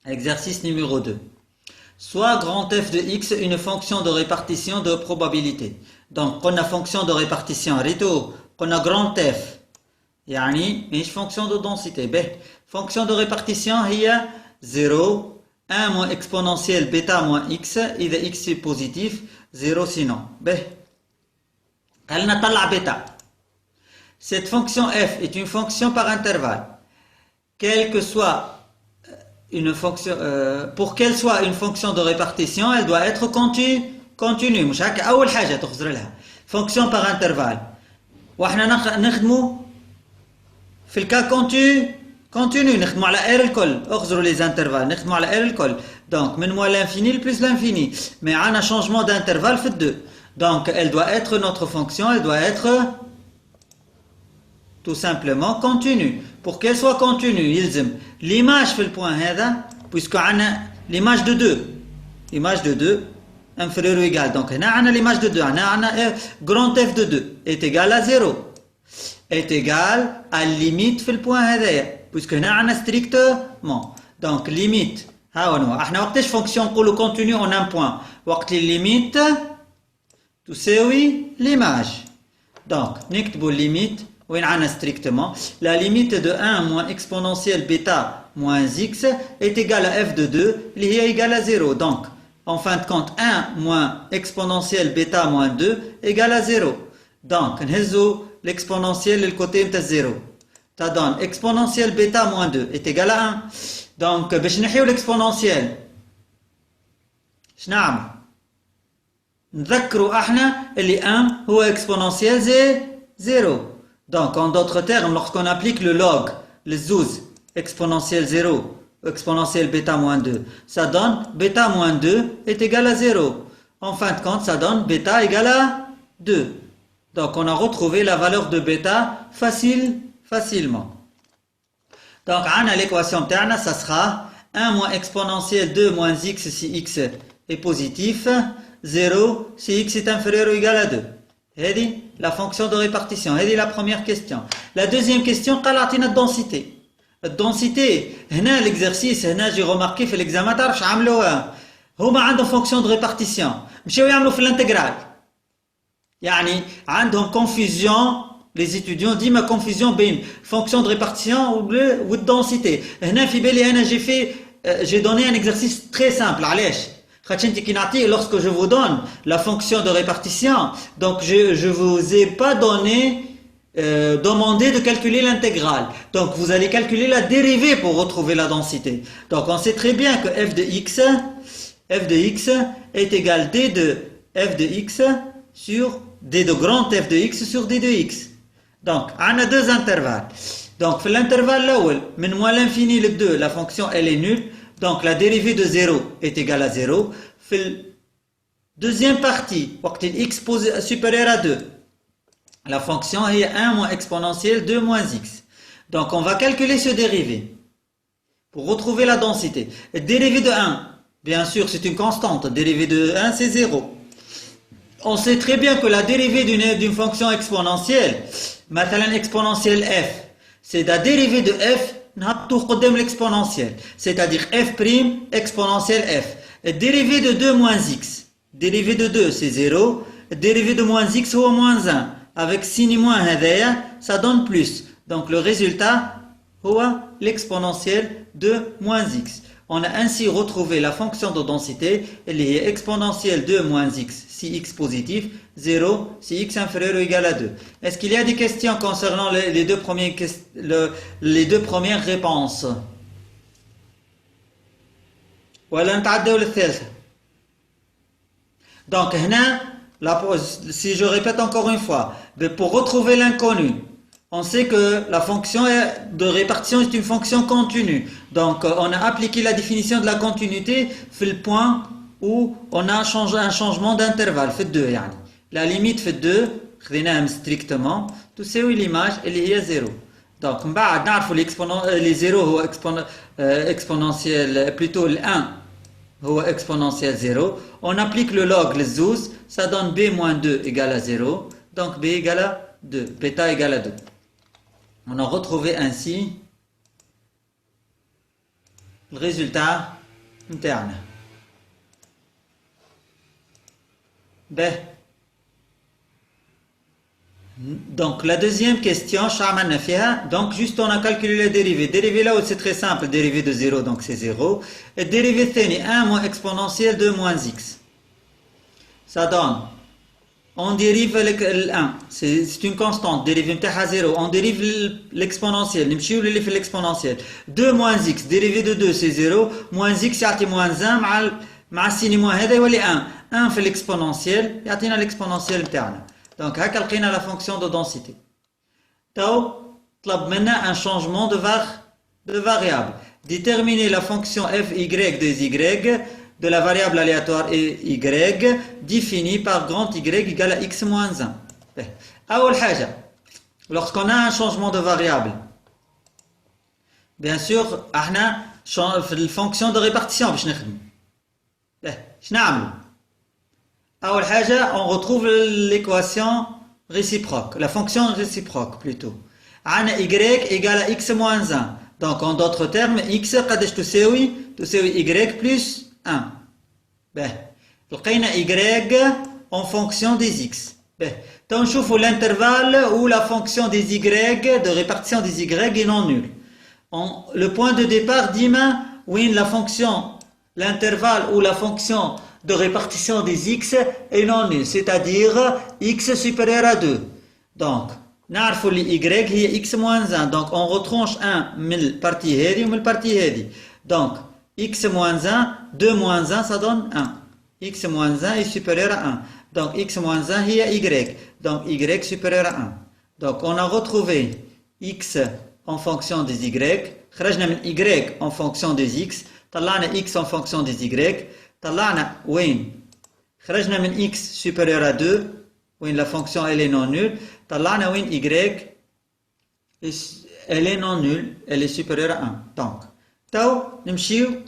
Exercice numéro 2. Soit grand f de x une fonction de répartition de probabilité. Donc, on a fonction de répartition. Rito, on a grand f. يعني مش fonction de densité. Fonction de répartition هي 0, 1 moins exponentielle bêta moins x. إذا x est positif, 0 sinon. Elle نطلع bêta. Cette fonction f est une fonction par intervalle. Quelle que soit une fonction, pour qu'elle soit une fonction de répartition, elle doit être continue. مش هكا أول حاجة تخزر لها. Fonction par intervalle. وإحنا نخدمو في الكا continue نخدمو على r الكل. اخزروا les intervalles. نخدمو على r الكل. Donc من moins l'infini plus l'infini. Mais on a un changement d'intervalle fait 2. Donc elle doit être notre fonction, elle doit être tout simplement continue. Pour qu'elle soit continue, l'image fait le point هذا, puisque on a l'image de 2. L'image de 2 inférieure ou égale. Donc on a l'image de 2. On a grand f de 2 est égal à 0. Est égal à limite fait le point هذا. Puisque on a strictement. Donc limite. احنا وقتاش fonction نقولوا continue en un point. وقت limite تساوي l'image. Donc نكتبوا limite. وين عنا strictement la limite de 1 moins exponentielle bêta moins x est égale à f de 2 اللي هي égale à 0. Donc en fin de compte 1 moins exponentielle bêta moins 2 égale à 0. Donc نهزو l'exponentielle le côté نتاع 0. Ça donne exponentielle bêta moins 2 est égal à 1. Donc باش نحيو l'exponentielle شنعمل نذكروا احنا اللي 1 هو exponentielle 0. Donc, en d'autres termes, lorsqu'on applique le log, le zouz, exponentielle 0, exponentielle bêta moins 2, ça donne bêta moins 2 est égal à 0. En fin de compte, ça donne bêta égale à 2. Donc, on a retrouvé la valeur de bêta facilement. Donc, on a l'équation terna, ça sera 1 moins exponentielle 2 moins x si x est positif, 0 si x est inférieur ou égal à 2. هذه la fonction de répartition. هذه la première question. La deuxième question قال اعطينا الدنسيتي. الدنسيتي هنا l'exercice هنا j'ai remarqué في l'examen تعرفش عملوها. هما عندهم fonction de répartition. مشاو يعملوا في الانتجرال. يعني عندهم confusion les étudiants ديما confusion بين fonction de répartition و الدنسيتي. هنا في بالي انا j'ai donné un exercice très simple. علاش؟ Lorsque je vous donne la fonction de répartition, donc je vous ai pas demandé de calculer l'intégrale. Donc vous allez calculer la dérivée pour retrouver la densité. Donc on sait très bien que f de x est égal d de f de x sur d de grand f de x sur d de x. Donc on a deux intervalles. Donc l'intervalle là, من moins l'infini le 2, la fonction elle est nulle. Donc la dérivée de 0 est égale à 0. Deuxième partie, quand x supérieur à 2, la fonction est 1 moins exponentielle 2 moins x. Donc on va calculer ce dérivé pour retrouver la densité. Le dérivé de 1, bien sûr c'est une constante. Le dérivé de 1 c'est 0. On sait très bien que la dérivée d'une fonction exponentielle, مثلا exponentielle f, c'est la dérivée de f نحطوه قدام l'exponentielle, c'est-à-dire f' exponentielle f. Le dérivé de 2 moins x, dérivé de 2 c'est 0, le dérivé de moins x ou moins 1, avec signe moins هذايا, ça donne plus. Donc le résultat هو l'exponentielle de moins x. On a ainsi retrouvé la fonction de densité, elle est exponentielle de moins x si x positif, 0 si x inférieur ou égal à 2. Est-ce qu'il y a des questions concernant les deux premières réponses? ولا نتعداو للثالثة. Donc هنا, si je répète encore une fois, pour retrouver l'inconnu, on sait que la fonction de répartition est une fonction continue. Donc on a appliqué la définition de la continuité fait le point où on a un changement d'intervalle fait 2 يعني. La limite fait 2 خذيناها strictement تساوي l'image اللي هي 0. Donc من بعد نعرفوا les 0 هو exponentiel plutôt le 1 هو exponentiel 0. On applique le log le zouz, ça donne b moins 2 égale à 0. Donc b égale à 2, bêta égale à 2. On a retrouvé ainsi الريزلتا نتاعنا. باهي. Donc la deuxième question, donc juste on a calculé la dérivée. Dérivée là c'est très simple, dérivée de 0 donc c'est 0. Et dérivée thani 1 moins exponentielle de moins x. Ça donne, on dérive le 1, c'est une constante, dérivée à 0, on dérive l'exponentielle, l'exponentielle. 2 moins x, dérivée de 2 c'est 0, moins x c'est moins 1, مع السين moins هذا يولي 1. 1 في l'exponentielle, يعطينا l'exponentielle بتاعنا. Donc, هكا لقينا la fonction de densité. تو طلب منا un changement de variable. Déterminer la fonction fy de y de la variable aléatoire y définie par grand y égale à x moins 1. أول حاجة, lorsqu'on a un changement de variable, bien sûr, احنا في الfonction de répartition باش نخدمو. شنو نعملو؟ أول حاجة, on retrouve l'équation réciproque, la fonction réciproque plutôt. عنا y égale à x moins 1. Donc en d'autres termes, x قداش تساوي y plus 1. لقينا y en fonction des x. تنشوفوا l'intervalle où la fonction des y, de répartition des y est non nulle. Le point de départ ديما وين la fonction, l'intervalle où la fonction de répartition des x est non nulle, c'est-à-dire x supérieur à 2. Donc, نعرفوا اللي y هي x moins 1. Donc, on retranche 1 من البارتي هذه ومن البارتي هذه. Donc, x moins 1, 2 moins 1, ça donne 1. x moins 1 est supérieur à 1. Donc, x moins 1 هي y. Donc, y supérieur à 1. Donc, on a retrouvé x en fonction des y. خرجنا من y en fonction des x. طلعنا x en fonction des y. طلعنا وين خرجنا من x supérieur à 2 وين la fonction elle est non nulle. طلعنا وين y elle est non nulle, elle est supérieure à 1. Donc تو نمشيو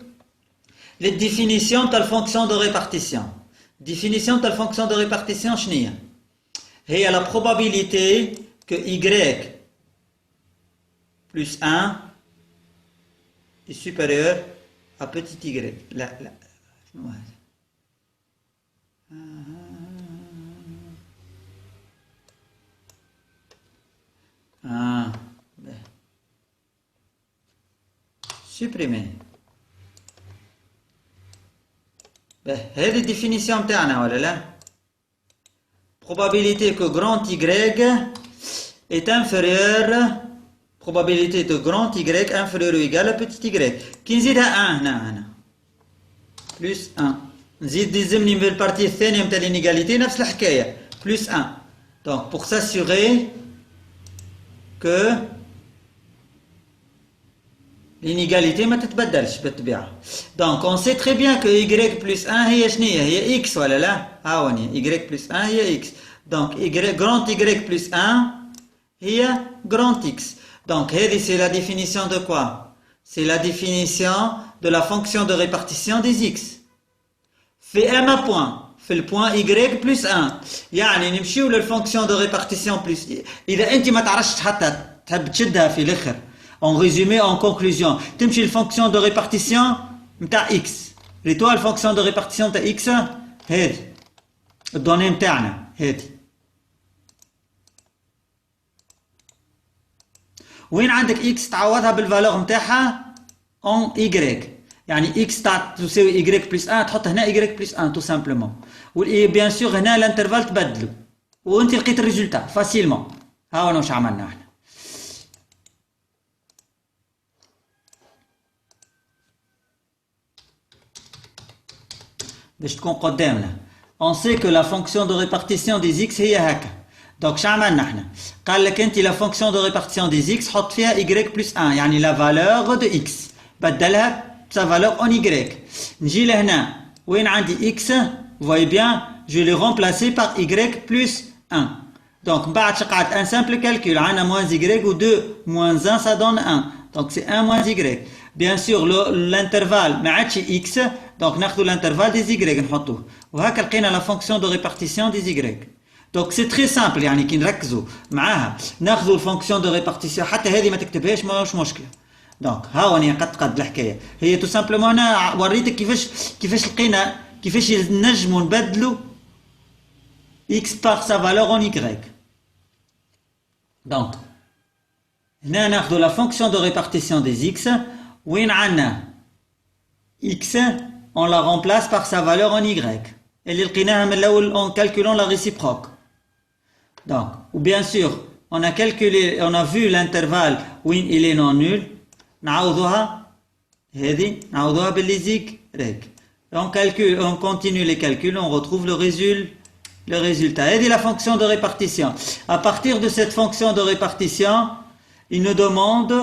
للديفينيسيون تاع الفونكسيون دو ريبارتيسيون. définition تاع الفونكسيون دو ريبارتيسيون شنو هي؟ la probabilité que y plus 1 est supérieur à petit y. لا شنو هذا؟ supprimer. هذه الديفينيسيون بتاعنا ولا لا؟ probabilité que grand y est inférieur, probabilité de grand y inférieur ou égal à petit y. كي نزيدها 1 هنا plus 1. نزيد نلزمني في البارتي الثانية نتاع l'inégalité نفس الحكاية plus 1. Donc pour s'assurer que l'inégalité ما تتبدلش بالطبيعة. Donc on sait très bien que y plus 1 هي شنية؟ هي x ولا لا؟ هاوني y plus 1 هي x. Donc grand y plus 1 هي grand x. Donc هذه c'est la définition de quoi? C'est la définition de la fonction de répartition des x. في un point, في le point y plus 1. يعني نمشيو للفونكسيون دو ريبارتيسيون بلس. إذا أنت ما تعرفش حتى تحب تشدها في الآخر. En résumé, en conclusion, تمشي الفونكسيون دو ريبارتيسيون نتاع x. لتوا الفونكسيون دو ريبارتيسيون نتاع x هذه. الدوني نتاعنا هذه. وين عندك x تعوضها بالفالور نتاعها en y. يعني x تساوي y plus 1 تحط هنا y plus 1 tout simplement. و bien sûr هنا الانترفال تبدلو. وانت لقيت الريزلتا فاسيلمون. ها هو واش عملنا احنا. باش تكون قدامنا. On sait que la fonction de répartition des x هي هكا. Donc شو عملنا احنا؟ قال لك انت la fonction de répartition des x حط فيها y plus 1 يعني la valeur de x. بدلها sa valeur en y. نجي لهنا وين عندي x, vous voyez bien, je l'ai remplacé par y plus 1. Donc بعد قعد un simple calcul, عندنا moins y ou 2 moins 1 ça donne 1. Donc c'est 1 moins y. Bien sûr l'intervalle ما عادش x, donc ناخذ l'intervalle des y نحطوه. وهكا لقينا la fonction de répartition des y. Donc c'est très simple يعني كي نركزوا معاها ناخذوا الفونكسيون دو ريبارتيسيون حتى هذه ما تكتبهاش ماهوش مشكله. دونك ها هوني قد الحكايه هي تو سامبلومون انا وريتك كيفاش لقينا كيفاش نجموا نبدلوا x par sa valeur en y. Donc هنا ناخذ la fonction de répartition des x وين عندنا x on la remplace par sa valeur en y اللي لقيناها من الاول en calculant la réciproque. Donc ou bien sûr on a calculé on a vu l'intervalle وين il est non nul نعوضوها هذه نعوضوها باللي y. On calcule, on continue les calculs, on retrouve le résultat. Et la fonction de répartition. À partir de cette fonction de répartition, il nous demande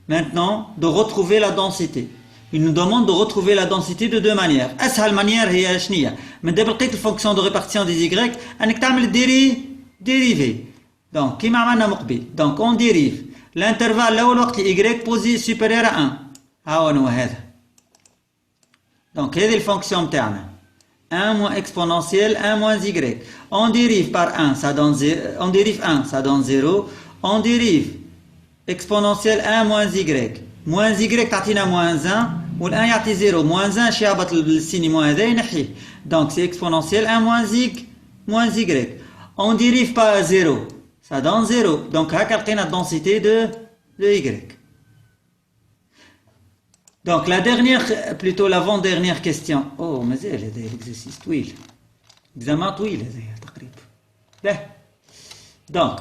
maintenant de retrouver la densité. Il nous demande de retrouver la densité de deux manières. أسهل manière هي شنية؟ من دابا لقيت الفونكسيون de répartition des y أنك تعمل dérivé. Donc كيما عملنا مقبل. Donc on dérive. L'intervalle الأول وقت y posé supérieur à 1. ها هو هذا. Donc, quelle est la fonction terme 1 moins exponentielle, 1 moins y. On dérive par 1, ça donne 0. On dérive 1, ça donne 0. On dérive exponentielle 1 moins y. Moins y, تعطينا moins 1. Ou 1 يعطي 0. Moins 1, شيابط السين moins هذا ينحيه. Donc, c'est exponentielle 1 moins y. On dérive par 0. Ça donne 0. Donc, هكا لقينا la densité de y. Donc la dernière, plutôt l'avant-dernière question. Oh, mais c'est l'exercice طويل. Examen طويل هذا تقريبا. Donc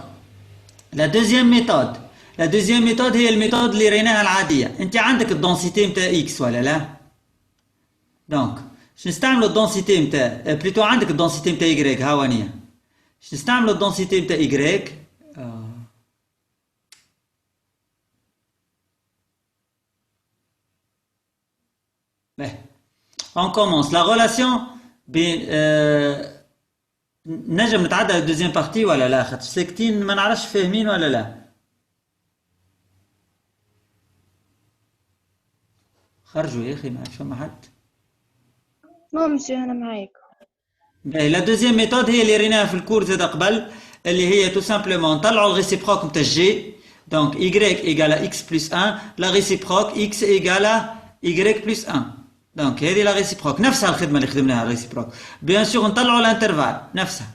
la deuxième méthode. La deuxième méthode هي الميثود اللي ريناها العادية. أنت عندك الدنسيتي متاع x ولا لا؟ Donc باش نستعملوا الدنسيتي متاع plutôt عندك الدنسيتي متاع y ها وانية. باش نستعملوا الدنسيتي متاع y. On commence. La relation نجم نتعدى على الدوزيام بارتي ولا لا؟ خاطر ساكتين ما نعرفش فاهمين ولا لا؟ خرجوا يا اخي ما فما حد. مسيو انا معاك. لا دوزيام ميثود هي اللي ريناها في الكور زاد قبل اللي هي تو سامبلومون نطلعوا الريسيبروك نتاع جي. دونك y égale à x plus 1 la réciproque x égale à y plus 1. Donc هذه la réciproque نفسها الخدمة اللي خدمناها الريسيبروك. بيان سور نطلعوا الانترفال نفسها.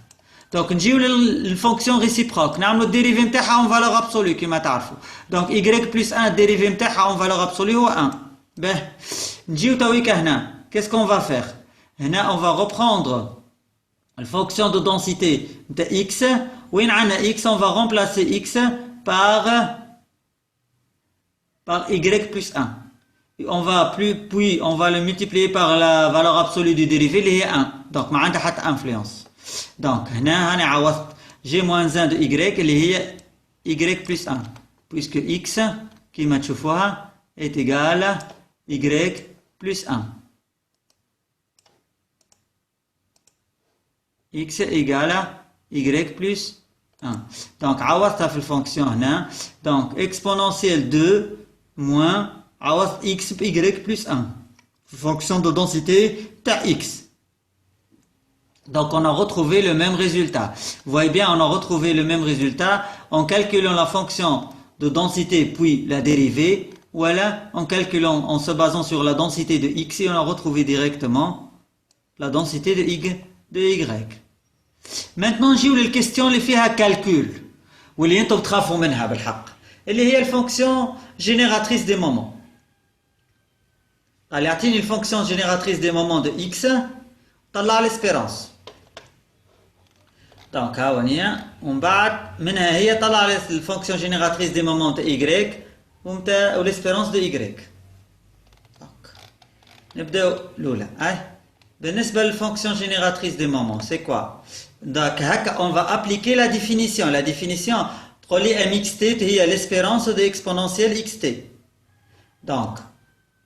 دونك نجيو للفونكسيون ريسيبروك نعملوا الديريفي نتاعها اون فالور ابسولو كيما تعرفوا. دونك y plus 1 الديريفي نتاعها اون فالور ابسولو هو 1. باه نجيو تويكا هنا. Qu'est-ce qu'on va faire؟ هنا on va reprendre الفونكسيون دو دنسيتي نتاع x وين عندنا x on va remplacer x par y plus 1. On va puis on va le multiplier par la valeur absolue du dérivé اللي هي 1. Donc ما عندها حتى influence. Donc هنا هاني عوضت g moins 1 de y اللي هي y plus 1 puisque x كيما تشوفوها est égal à y plus 1. x égale à y plus 1. Donc عوضتها في الفونكسيون هنا. Donc exponentielle 2 moins عوضت x y plus 1. Fonction de densité ta x. Donc on a retrouvé le même résultat. Vous voyez bien, on a retrouvé le même résultat en calculant la fonction de densité puis la dérivée. Voilà, en calculant, en se basant sur la densité de x et on a retrouvé directement la densité de y. Maintenant نجيو للكيستيون اللي فيها calcul واللي انتم تخافوا منها بالحق اللي هي الفونكسيون génératrice des moments. قال يعطيني الفونكسيون génératrice des moments de x طلع الاسبيرانس. دونك ها ونيا ومن بعد منها هي طلع الفونكسيون génératrice des moments de y ومتاع الاسبيرانس de y. دونك نبداو الاولى. بالنسبه للفونكسيون génératrice des moments c'est quoi؟ Donc on va appliquer la définition. La définition تقول لي mxt هي l'espérance de exponentielle xt. Donc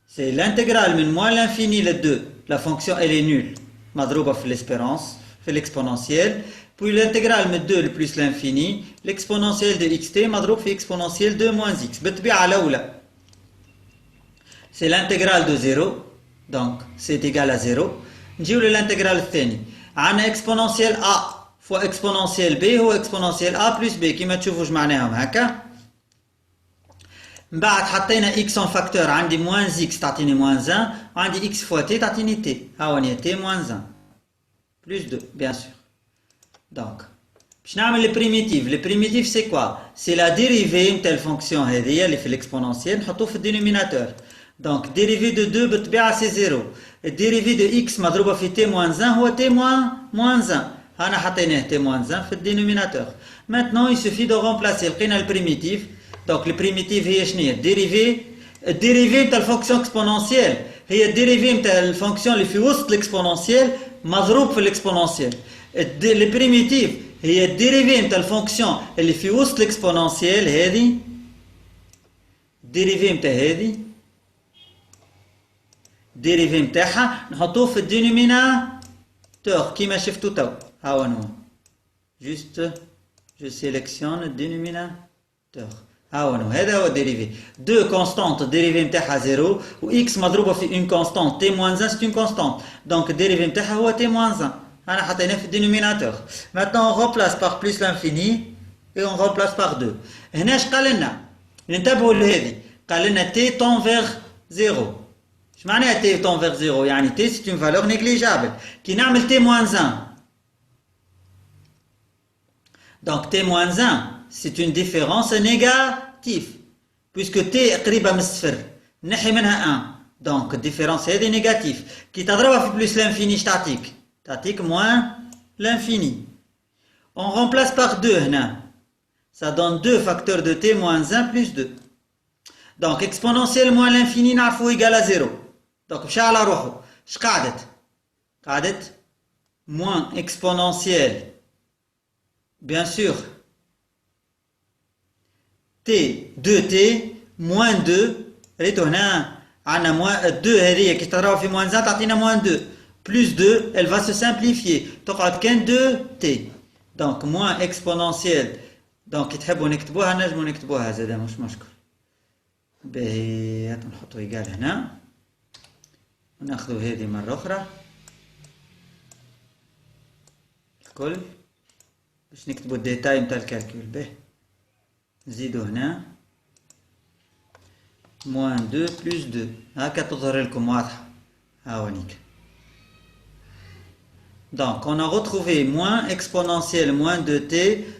c'est l'intégrale من moins l'infini le 2. La fonction elle est nulle. مضروبة في l'espérance في l'exponentielle. Puis l'intégrale من 2 plus l'infini. L'exponentielle de xt مضروب في exponentielle 2 moins x. بالطبيعة الأولى c'est l'intégrale de 0. Donc c'est égal à 0. نجيو للانتجرال الثاني. عندنا exponentielle a fois exponentielle b هو exponentielle a plus b كما تشوفوا جمعناهم هكا. من بعد حطينا x en facteur عندي moins x تعطيني moins 1 وعندي x fois t تعطيني t هاوني t moins 1 plus 2 bien sûr. Donc باش نعمل لي بريميتيف. لي بريميتيف سي كوا؟ سي لا ديريفي نتاع الفونكسيون هذيا اللي في الاكسبونونسيال نحطوه في الدينوميناتور. دونك ديريفي دو 2 بالطبيعه سي 0. الديريفي دو x مضروبه في t moins 1 هو t moins 1. هنا حطيناه t moins 1 في الدينوميناتور. Maintenant il suffit de remplacer. لقينا البريميتيف. دونك البريميتيف هي شنو هي؟ الديريفي نتاع الفونكسيون اكسبونونسيال هي الديريفي نتاع الفونكسيون اللي في وسط الاكسبونونسيال مضروب في الاكسبونونسيال. البريميتيف هي الديريفي نتاع الفونكسيون اللي في وسط الاكسبونونسيال هذه. الديريفي نتاع هذه الديريفي نتاعها نحطوه في الدينوميناتور كيما شفتوا تو. ها هو جوست جو سيليكسيون الدينوميناتور. ها هو هذا هو الديريفي. دو كونستانت الديريفي نتاعها 0 و اكس مضروبه في اون كونستانت تي موان 1 سي اون كونستانت. دونك الديريفي نتاعها هو تي موان 1. أنا حطيناه في الدينوميناتور. Maintenant on remplace par plus l'infini et on remplace par 2. هنا اش قال لنا؟ ننتبهوا لهذه. قال لنا t tend vers 0. اش معناها t tend vers 0؟ يعني t c'est une valeur négligeable. كي نعمل t moins 1. Donc t moins 1 c'est une différence négative. Puisque t قريبة من الصفر نحي منها 1. Donc الديفيرونس هذه نيجاتيف. كي تضربها في بلس l'infini تعطيك moins l'infini. On remplace par 2 هنا. Ça donne 2 facteurs de t moins 1 plus 2. Donc exponentielle moins l'infini نعرفو égal à 0. Donc مشى على روحو. اش قعدت moins exponentielle bien sûr t 2t moins 2 ريتو هنا عندنا moins 2 هذه كي تضربها في moins 1 تعطينا moins 2 plus 2, elle va se simplifier. تقعد كان 2t. Donc moins exponentielle. Donc تحبوا نكتبوها نجموا نكتبوها زادا مش مشكل. باهي هاتوا نحطوا إيجال هنا. وناخذوا هذه مرة أخرى. الكل. باش نكتبوا الديتاي نتاع الكالكول. باهي. نزيدوا هنا. moins 2 plus 2. هكا تظهر لكم واضحة. هاونيك. Donc, on a retrouvé moins exponentielle moins 2t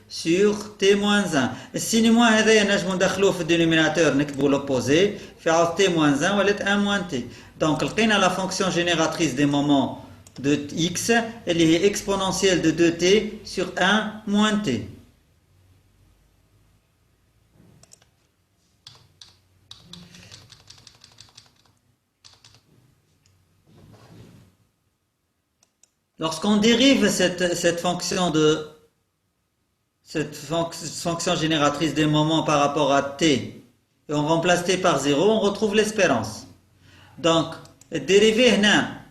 sur t moins 1. السين moins هذايا نجمو ندخلوه في الدينوميناتور نكتبو l'opposé في عوض t moins 1 ولات 1 moins t. Donc, لقينا la fonction génératrice des moments de x اللي هي exponentielle de 2t sur 1 moins t. Lorsqu'on dérive cette fonction génératrice des moments par rapport à t et on remplace t par 0, on retrouve l'espérance. Donc, dérivé هنا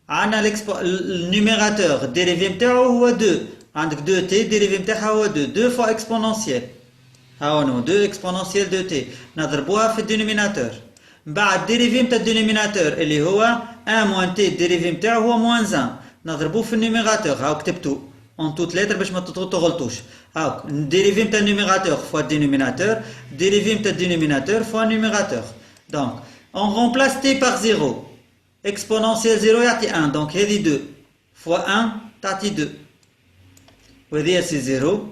عندنا le numérateur dérivé نتاعو هو 2. عندك 2t dérivé نتاعها هو 2. 2 fois exponentielle. ها هو 2 exponentielle de t. نضربوها في الدينوميناتور. بعد dérivé نتاع الدينوميناتور اللي هو 1 moins t dérivé نتاعو هو moins 1. نضربوه في النيميراتور. هاو كتبتو اون توت لتر باش ما تغلطوش. هاو الديريفي نتاع النيميراتور فوا الدينوميناتور الديريفي نتاع الدينوميناتور فوا النيميراتور. دونك اون رومبلاس تي بار 0. اكسبونونسيال 0 يعطي 1. دونك هذه 2 فوا 1 تعطي 2 وهذه سي 0.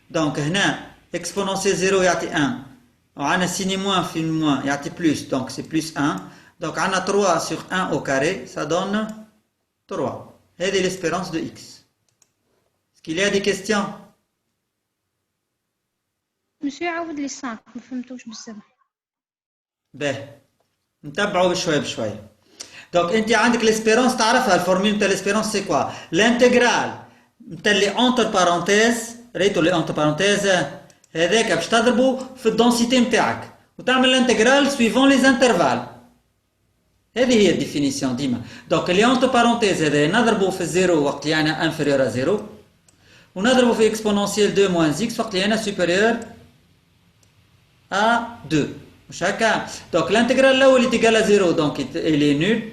دونك هنا اكسبونونسيال 0 يعطي 1 وعندنا سيني موان في موان يعطي بلس. دونك سي بلس 1. دونك عندنا 3 sur 1 au carré ça donne 3. هذه l'espérance de x. Est-ce qu'il y a des questions? مسيو عاود لي الصنف ما فهمتوش بزاف. باهي نتبعوا بشوي. دونك انت عندك l'espérance تعرفها الفورمول نتاع l'espérance سي كوا؟ l'intégrale نتاع اللي entre parenthèses ريتو اللي entre parenthèses هذاك باش تضربه في الدنسيتي نتاعك وتعمل l'intégrale suivant les intervalles. هذه هي الديفينيسيون ديما. دونك اللي اونتو بارونتيز هذا نضربو في الزيرو وقت اللي انا انفيريور ا زيرو ونضربو في اكسبونونسيال 2 موان اكس وقت اللي انا سوبيريور ا 2 مش هكا. دونك الانتجرال الاول اللي تيقال زيرو دونك الي نول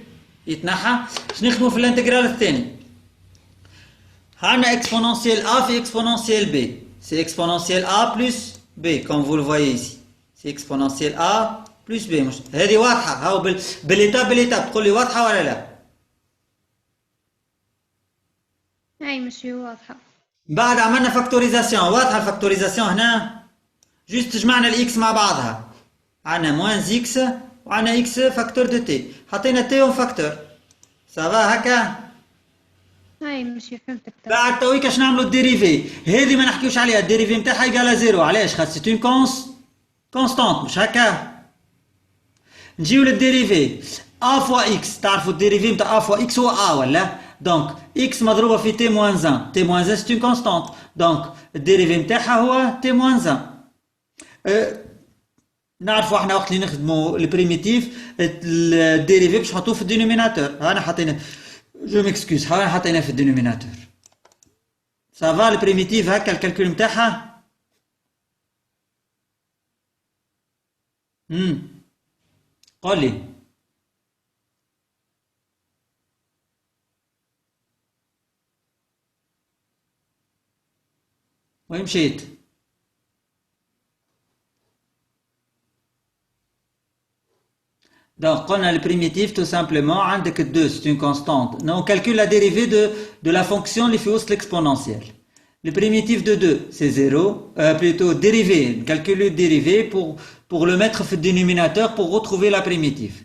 يتنحى. باش نخدمو في الانتجرال الثاني عندنا اكسبونونسيال ا في اكسبونونسيال بي. سي اكسبونونسيال ا بلس بي كوم فو لو فوايي ايسي. في اكسبوننسيال ا بلس بي. مش هذه واضحه؟ هاو بالإيتاب تقول لي واضحه ولا لا؟ أي مسيو واضحة. بعد عملنا فاكتوريزاسيون، واضحه الفاكتوريزاسيون هنا؟ جوست جمعنا الاكس مع بعضها، عندنا موان اكس وعندنا اكس فاكتور دو تي، حطينا تي اون فاكتور. سافا هكا؟ أي مسيو فهمتك. بعد تويكا شنو نعملوا؟ الديريفي هذه ما نحكيوش عليها، الديريفي نتاعها يقال زيرو. علاش؟ خاطر سي اون كونستانت، مش هكا؟ نجيو للديريفي ا فوا اكس، تعرفوا الديريفي نتاع ا فوا اكس هو ا ولا؟ دونك اكس مضروبه في تي موان 1، تي موان 1 سي اون كونستانت، دونك الديريفي نتاعها هو تي موان 1. نعرفوا احنا وقت اللي نخدموا البريميتيف الديريفي باش نحطوه في الدينوميناتور. انا حطينا جو ميكسكوز، حطيناه في الدينوميناتور. سافا البريميتيف هكا الكالكول نتاعها؟ قول لي. وين مشيت؟ Donc, on a le primitif tout simplement, عندك 2 c'est une constante. On calcule la dérivée de la fonction les fausses l'exponentielle. Le primitif de 2 c'est 0, plutôt dérivé, calcule le dérivé pour le mettre au dénominateur pour retrouver la primitive.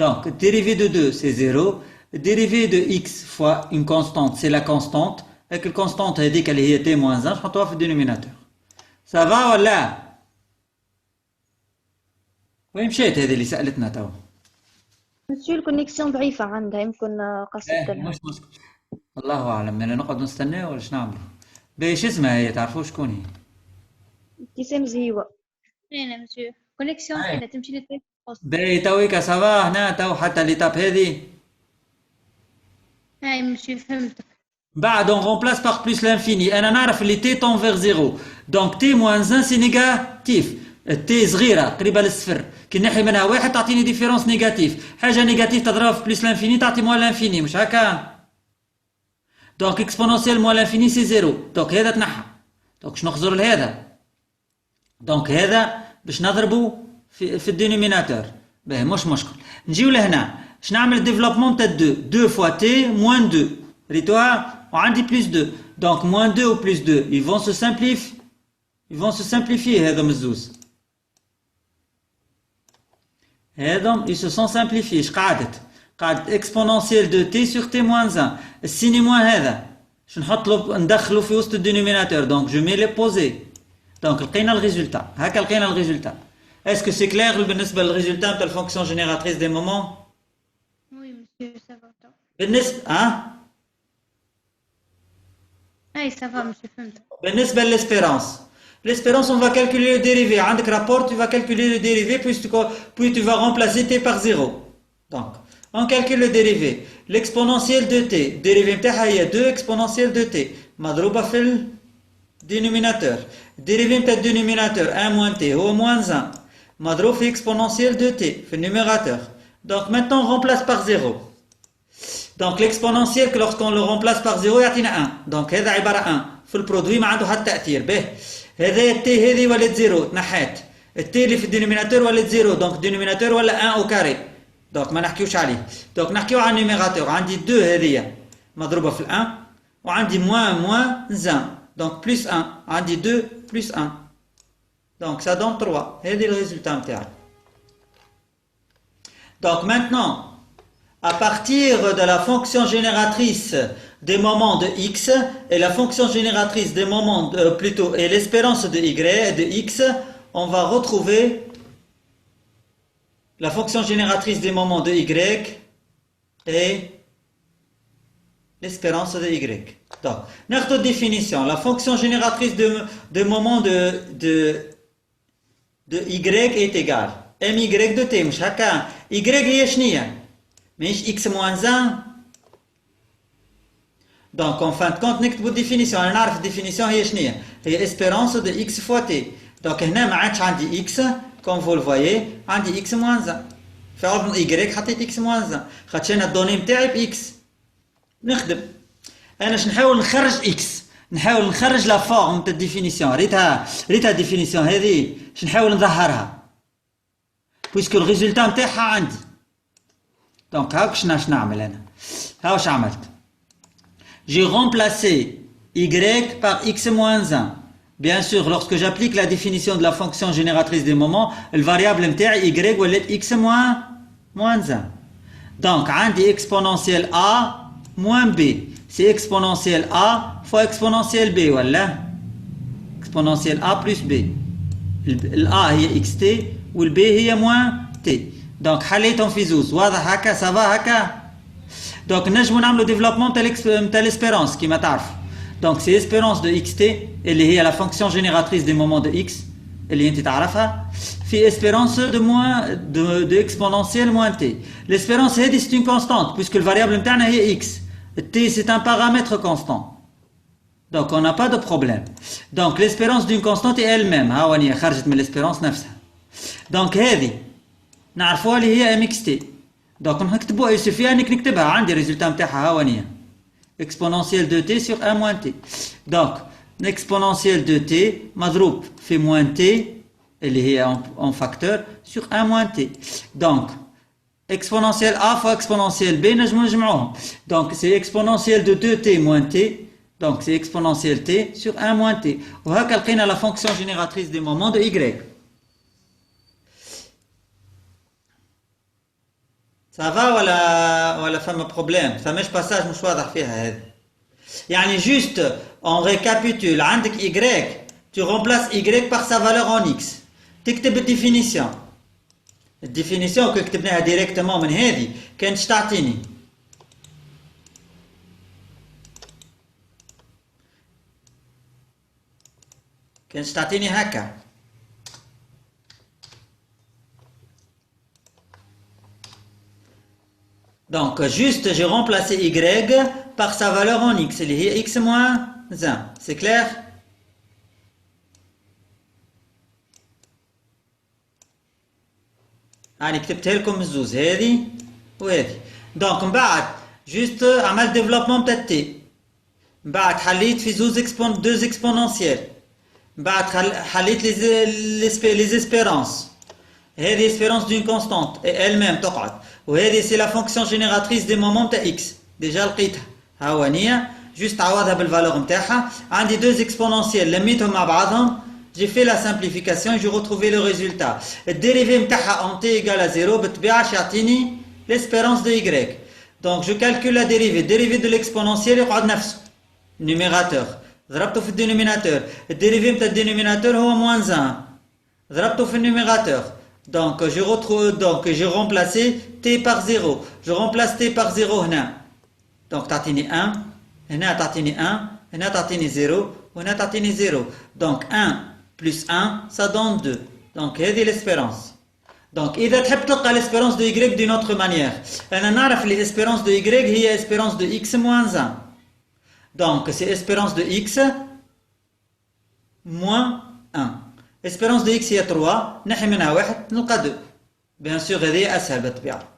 Donc, dérivé de 2 c'est 0, dérivé de x fois une constante c'est la constante, avec la constante elle dit qu'elle est t-1, je prends toi au dénominateur. Ça va ou là? وين مشيت هذه اللي سألتنا تو؟ مسيو الكونيكسيون ضعيفة عندها، يمكن قصدت لها. مش مشكل، الله أعلم. أنا نقعد نستنى ولا شو نعمل؟ باش اسمها هي، تعرفوا شكون هي؟ ابتسام زهيوة. أين مسيو؟ كونيكسيون كذا تمشي للتليفون. باهي تويكا سافا هنا تو حتى ليتاب هذه. أي مسيو فهمتك. بعد on remplace par plus l'infini. أنا نعرف اللي t tend vers 0. donc t moins 1 c'est négatif. تي صغيره قريبه للصفر، كي نحي منها واحد تعطيني ديفيرونس نيجاتيف، حاجه نيجاتيف تضرب في بلس لانفيني تعطي موان لانفيني، مش هكا؟ دونك اكسبونونسيال موان لانفيني سي زيرو، دونك هذا تنحى، دونك شنو نخزر لهذا؟ دونك هذا باش نضربو في الدينوميناتور. باهي مش مشكل. نجيو لهنا باش نعمل ديفلوبمون تاع 2 فوا تي موان 2 ريتوها، وعندي بلس 2، دونك موان 2 و بلس 2 ils vont se simplifier هذوم الزوز. هذوم ils se sont simplifiés. اش قعدت exponentielle de t sur t moins 1. السيني موان هذا باش نحط له ندخلو في وسط الدينوميناتور، دونك جو مي لي بوزي، دونك لقينا الريزولتا. هكا لقينا الريزولتا. اسكو سي كلير بالنسبه للريزولتا نتاع الفونكسيون جينيراتريس دي مومون؟ وي مسيو سافا. بالنسبه أي سافا مسيو فهمتك. بالنسبه للاسبيرانس، l'espérance, on va calculer le dérivé. Avec rapport, tu vas calculer le dérivé, puis tu vas remplacer t par 0. Donc, on calcule le dérivé. L'exponentielle de t, dérivé il y a 2 exponentielles de t. Madrouba fait le dénominateur. Dérivé du dénominateur, 1 moins t, ou moins 1. Madrouba fait exponentielle de t, fait le numérateur. Donc, maintenant, on remplace par 0. Donc, l'exponentielle, lorsqu'on le remplace par 0, il y a 1. Donc, c'est 1. في البرودوي ما عنده حتى تأثير. به هذا التي هذه ولات زيرو، تنحات التي اللي في الدينوميناتور ولات زيرو، دونك الدينوميناتور ولا 1 او كاري، دونك ما نحكيوش عليه. دونك نحكيو على النيميراتور. عندي 2 هذه مضروبه في 1، وعندي موان 1، دونك بلس 1، عندي 2 بلس 1، دونك ça donne 3. هذه الريزولتا نتاعي. دونك maintenant à partir de la fonction génératrice des moments de x et la fonction génératrice des moments plutôt et l'espérance de y de x, on va retrouver la fonction génératrice des moments de y et l'espérance de y. Donc, notre définition, la fonction génératrice de moments de y est égale my de t. مش هكا y هي شنية؟ مش x moins 1. Donc en fin de compte نكتبوا الديفينيسيون. انا نعرف الديفينيسيون هي شنية؟ هي espérance de x fois t. donc هنا ما عادش عندي x comme vous le voyez، عندي x moins 1. في عوض y حطيت x moins 1 خاطش انا الدوني نتاعي ب x. نخدم انا باش نحاول نخرج x، نحاول نخرج لا فورم تاع الديفينيسيون. ريتها الديفينيسيون هذه باش نحاول نظهرها. puisque le résultat نتاعها عندي. Donc هاك شناش نعمل أنا؟ ها واش عملت؟ J'ai remplacé y par x moins 1. Bien sûr, lorsque j'applique la définition de la fonction génératrice des moments, le variable متاعي y ولات x moins 1. Donc عندي exponentielle a moins b. C'est exponentielle a fois exponentielle b ولا؟ exponentielle a plus b. a هي xt والb هي moins t. Donc حليتهم في زوز. واضح هكا؟ سافا هكا؟ Donc نجمو نعملو développement نتاع l'espérance كيما تعرفوا. Donc c'est espérance de xt اللي هي la fonction génératrice des moments de x اللي انت تعرفها في espérance de exponentielle moins t. L'espérance هذه c'est une constante puisque le variable نتاعنا هي x. T c'est un paramètre constant. Donc on n'a pas de problème. Donc l'espérance d'une constante est elle-même. ها وانية خرجت من l'espérance نفسها. Donc هذه نعرفوها اللي هي mxt. Donc نكتبوها يسوفي انك نكتبها عندي résultat نتاعها ها وانية. Exponentielle de t sur 1 moins t. Donc l'exponentielle de t مضروب في moins t اللي هي en facteur sur 1 moins t. Donc exponentielle a fois exponentielle b نجمو نجمعوهم. Donc c'est exponentielle de 2t moins t. Donc c'est exponentielle t sur 1 moins t. وهكا لقينا la fonction génératrice des moments de y. Ça va ولا فما problème؟ فماش passage مش واضح فيها هذه. يعني juste on récapitule عندك y tu remplaces y par sa valeur en x. تكتب الديفينيسيون. الديفينيسيون كي كتبناها ديريكتومون من هذه كانت تعطيني هكا. Donc juste j'ai remplacé y par sa valeur en x اللي هي x moins 1. C'est clair? أنا كتبتها لكم الزوز هذه وهذه. Donc من بعد juste عملت développement بتاع t. من بعد حليت في زوز deux exponentielles. من بعد حليت les espérances. هذه espérance d'une constante et elle-même تقعد. وهذه c'est la fonction génératrice des moments تاع x. déjà لقيتها ها وانية juste عوضها بالفالور نتاعها. عندي deux exponentielles لميتهم مع بعضهم. J'ai fait la simplification et j'ai retrouvé le résultat. Le dérivé en t égale à 0 بالطبيعة يعطيني l'espérance de y. Donc je calcule la dérivée. Dérivée de l'exponentielle يقعد نفسه. Numérateur. ضربته في الدينوميناتور. الدérivée نتاع الدينوميناتور هو moins 1. ضربته في النوميراتور. Donc je retrouve j'ai remplacé t par 0. Je remplace t par 0 هنا. Donc تعطيني 1. هنا تعطيني 1. هنا تعطيني 0. وهنا تعطيني 0. Donc 1 plus 1 ça donne 2. Donc هذه l'espérance. Donc إذا تحب تلقى l'espérance de y d'une autre manière. أنا نعرف l'espérance de y هي espérance de x moins 1. Donc c'est espérance de x moins 1. Espérance de x هي 3 نحي منها 1 نلقى 2. Bien sûr هذه أسهل بالطبيعة.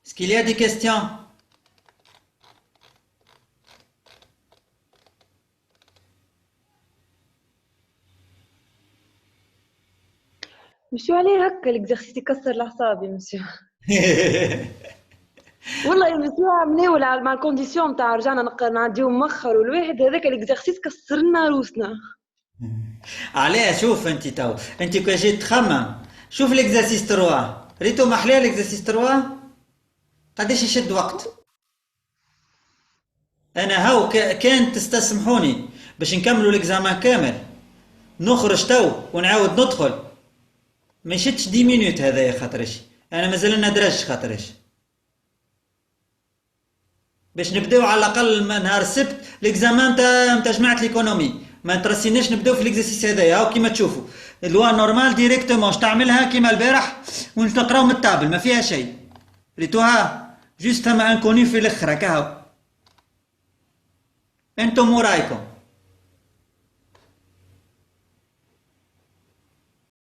Est-ce qu'il y a des questions? مسيو عليه هكا الاكزرسيس يكسر الاعصاب يا مسيو. والله يا مسيو مناول مع الكونديسيون تاع رجعنا نعديو مخر والواحد هذاك الاكزرسيس كسرنا روسنا. علاه شوف انت تو انت كي جيت تخمم شوف الاكزرسيس 3 ريتو محلاه الاكزرسيس 3 قداش يشد وقت. انا هاو كان تستسمحوني باش نكملوا الاكزامان كامل نخرج تو ونعاود ندخل ما يشدش 10 مينوت هذايا خاطرش انا مازال لنا درج خاطرش باش نبداو على الاقل نهار السبت الاكزامان نتاع جماعه الايكونومي ما نترسيناش نبداو في الاكزرسيس هذايا هاو كيما تشوفوا اللوا نورمال ديريكتومون تعملها كيما البارح ونتقراو من التابل ما فيها شيء ريتوها جوست ثما انكوني في الاخر هكا انتم ورايكم.